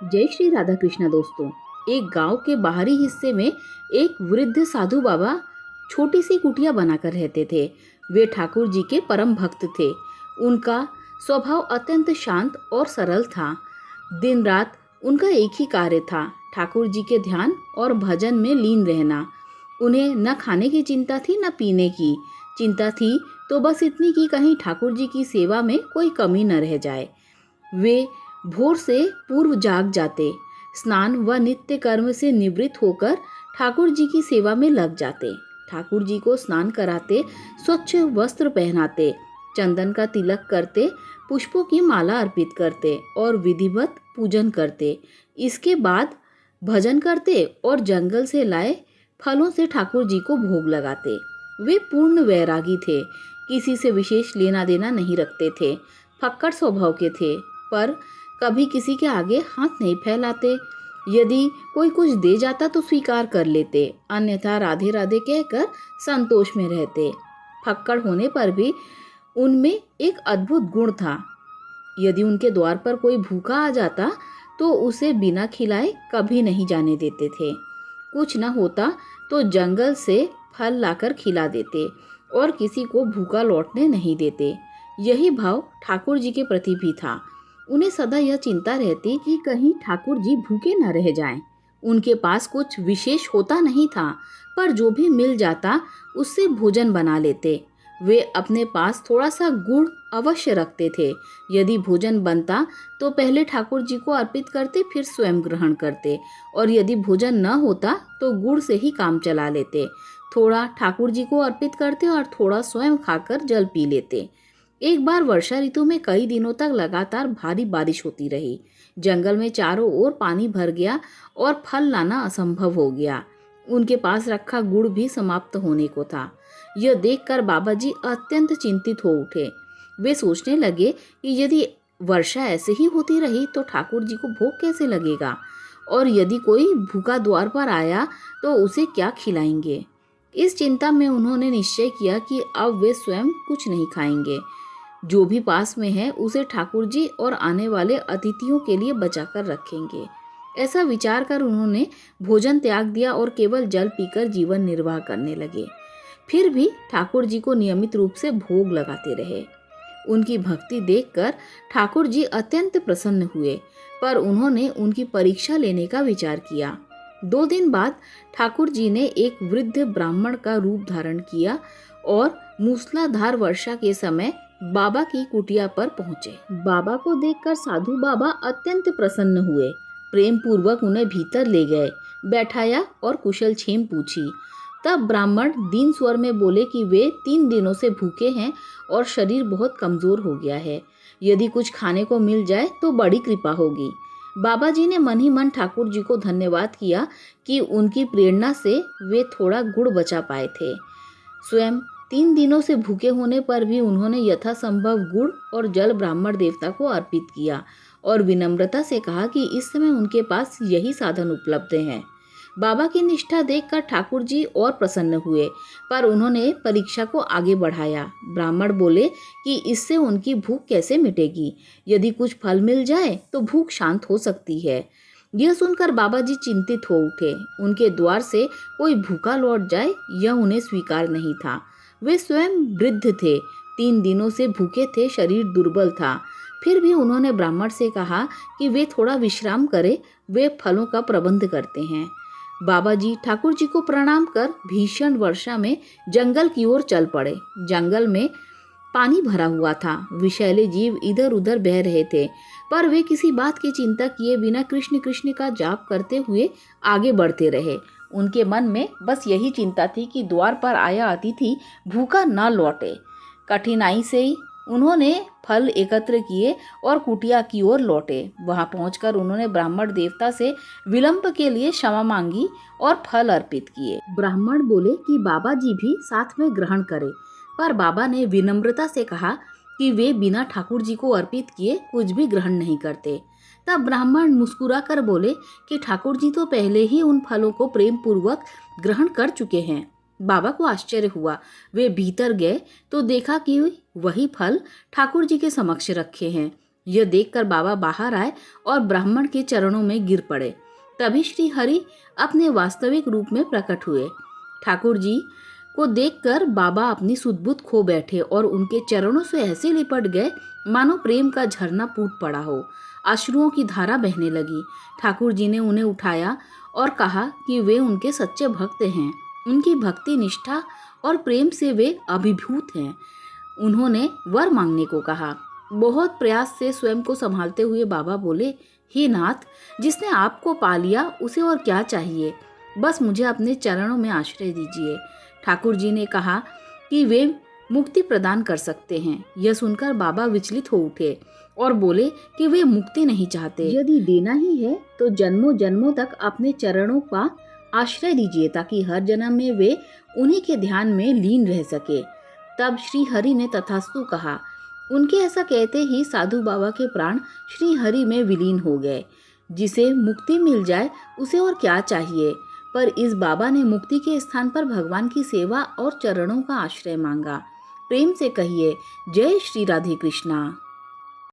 जय श्री राधा कृष्णा दोस्तों। एक गांव के बाहरी हिस्से में एक वृद्ध साधु बाबा छोटी सी कुटिया बनाकर रहते थे। वे ठाकुर जी के परम भक्त थे। उनका स्वभाव अत्यंत शांत और सरल था। दिन रात उनका एक ही कार्य था, ठाकुर जी के ध्यान और भजन में लीन रहना। उन्हें न खाने की चिंता थी न पीने की चिंता थी, तो बस इतनी कि कहीं ठाकुर जी की सेवा में कोई कमी न रह जाए। वे भोर से पूर्व जाग जाते, स्नान व नित्य कर्म से निवृत्त होकर ठाकुर जी की सेवा में लग जाते। ठाकुर जी को स्नान कराते, स्वच्छ वस्त्र पहनाते, चंदन का तिलक करते, पुष्पों की माला अर्पित करते और विधिवत पूजन करते। इसके बाद भजन करते और जंगल से लाए फलों से ठाकुर जी को भोग लगाते। वे पूर्ण वैरागी थे, किसी से विशेष लेना देना नहीं रखते थे, फक्कड़ स्वभाव के थे, पर कभी किसी के आगे हाथ नहीं फैलाते। यदि कोई कुछ दे जाता तो स्वीकार कर लेते, अन्यथा राधे राधे कहकर संतोष में रहते। फक्कड़ होने पर भी उनमें एक अद्भुत गुण था। यदि उनके द्वार पर कोई भूखा आ जाता तो उसे बिना खिलाए कभी नहीं जाने देते थे। कुछ न होता तो जंगल से फल लाकर खिला देते और किसी को भूखा लौटने नहीं देते। यही भाव ठाकुर जी के प्रति भी था। उन्हें सदा यह चिंता रहती कि कहीं ठाकुर जी भूखे न रह जाएं। उनके पास कुछ विशेष होता नहीं था, पर जो भी मिल जाता उससे भोजन बना लेते। वे अपने पास थोड़ा सा गुड़ अवश्य रखते थे। यदि भोजन बनता तो पहले ठाकुर जी को अर्पित करते, फिर स्वयं ग्रहण करते, और यदि भोजन न होता तो गुड़ से ही काम चला लेते। थोड़ा ठाकुर जी को अर्पित करते और थोड़ा स्वयं खाकर जल पी लेते। एक बार वर्षा ऋतु में कई दिनों तक लगातार भारी बारिश होती रही। जंगल में चारों ओर पानी भर गया और फल लाना असंभव हो गया। उनके पास रखा गुड़ भी समाप्त होने को था। यह देखकर बाबा जी अत्यंत चिंतित हो उठे। वे सोचने लगे कि यदि वर्षा ऐसे ही होती रही तो ठाकुर जी को भूख कैसे लगेगा, और यदि कोई भूखा द्वार पर आया तो उसे क्या खिलाएंगे। इस चिंता में उन्होंने निश्चय किया कि अब वे स्वयं कुछ नहीं खाएंगे। जो भी पास में है उसे ठाकुर जी और आने वाले अतिथियों के लिए बचाकर रखेंगे। ऐसा विचार कर उन्होंने भोजन त्याग दिया और केवल जल पीकर जीवन निर्वाह करने लगे। फिर भी ठाकुर जी को नियमित रूप से भोग लगाते रहे। उनकी भक्ति देखकर ठाकुर जी अत्यंत प्रसन्न हुए, पर उन्होंने उनकी परीक्षा लेने का विचार किया। 2 दिन बाद ठाकुर जी ने एक वृद्ध ब्राह्मण का रूप धारण किया और मूसलाधार वर्षा के समय बाबा की कुटिया पर पहुंचे। बाबा को देखकर साधु बाबा अत्यंत प्रसन्न हुए। प्रेम पूर्वक उन्हें भीतर ले गए, बैठाया और कुशल क्षेम पूछी। तब ब्राह्मण दीन स्वर में बोले कि वे 3 दिनों से भूखे हैं और शरीर बहुत कमजोर हो गया है। यदि कुछ खाने को मिल जाए तो बड़ी कृपा होगी। बाबा जी ने मन ही मन ठाकुर जी को धन्यवाद किया कि उनकी प्रेरणा से वे थोड़ा गुड़ बचा पाए थे। स्वयं 3 दिनों से भूखे होने पर भी उन्होंने यथासंभव गुड़ और जल ब्राह्मण देवता को अर्पित किया और विनम्रता से कहा कि इस समय उनके पास यही साधन उपलब्ध हैं। बाबा की निष्ठा देखकर ठाकुर जी और प्रसन्न हुए, पर उन्होंने परीक्षा को आगे बढ़ाया। ब्राह्मण बोले कि इससे उनकी भूख कैसे मिटेगी। यदि कुछ फल मिल जाए तो भूख शांत हो सकती है। यह सुनकर बाबा जी चिंतित हो उठे। उनके द्वार से कोई भूखा लौट जाए यह उन्हें स्वीकार नहीं था। वे स्वयं वृद्ध थे, 3 दिनों से भूखे थे, शरीर दुर्बल था। फिर भी उन्होंने ब्राह्मण से कहा कि वे थोड़ा विश्राम करें, वे फलों का प्रबंध करते हैं। बाबा जी ठाकुर जी को प्रणाम कर भीषण वर्षा में जंगल की ओर चल पड़े। जंगल में पानी भरा हुआ था, विषैले जीव इधर उधर बह रहे थे, पर वे किसी बात की चिंता किए बिना कृष्ण कृष्ण का जाप करते हुए आगे बढ़ते रहे। उनके मन में बस यही चिंता थी कि द्वार पर आया अतिथि भूखा न लौटे। कठिनाई से ही उन्होंने फल एकत्र किए और कुटिया की ओर लौटे। वहां पहुंचकर उन्होंने ब्राह्मण देवता से विलंब के लिए क्षमा मांगी और फल अर्पित किए। ब्राह्मण बोले कि बाबा जी भी साथ में ग्रहण करें, पर बाबा ने विनम्रता से कहा कि वे बिना ठाकुर जी को अर्पित किए कुछ भी ग्रहण नहीं करते। तब ब्राह्मण मुस्कुरा कर बोले कि ठाकुर जी तो पहले ही उन फलों को प्रेम पूर्वक ग्रहण कर चुके हैं। बाबा को आश्चर्य हुआ। वे भीतर गए तो देखा कि वही फल ठाकुर जी के समक्ष रखे हैं। यह देखकर बाबा बाहर आए और ब्राह्मण के चरणों में गिर पड़े। तभी श्री हरि अपने वास्तविक रूप में प्रकट हुए। ठाकुर जी को देखकर बाबा अपनी सुध-बुध खो बैठे और उनके चरणों से ऐसे लिपट गए मानो प्रेम का झरना फूट पड़ा हो। अश्रुओं की धारा बहने लगी। ठाकुर जी ने उन्हें उठाया और कहा कि वे उनके सच्चे भक्त हैं। उनकी भक्ति, निष्ठा और प्रेम से वे अभिभूत हैं। उन्होंने वर मांगने को कहा। बहुत प्रयास से स्वयं को संभालते हुए बाबा बोले, हे नाथ, जिसने आपको पा लिया उसे और क्या चाहिए? बस मुझे अपने चरणों में आश्रय दीजिए। ठाकुर जी ने कहा कि वे मुक्ति प्रदान कर सकते हैं। यह सुनकर बाबा विचलित हो उठे और बोले कि वे मुक्ति नहीं चाहते। यदि देना ही है तो जन्मों जन्मों तक अपने चरणों का आश्रय दीजिए, ताकि हर जन्म में वे उन्हीं के ध्यान में लीन रह सके। तब श्री हरि ने तथास्तु कहा। उनके ऐसा कहते ही साधु बाबा के प्राण श्री हरि में विलीन हो गए। जिसे मुक्ति मिल जाए उसे और क्या चाहिए? पर इस बाबा ने मुक्ति के स्थान पर भगवान की सेवा और चरणों का आश्रय मांगा। प्रेम से कहिए, जय श्री राधे कृष्णा।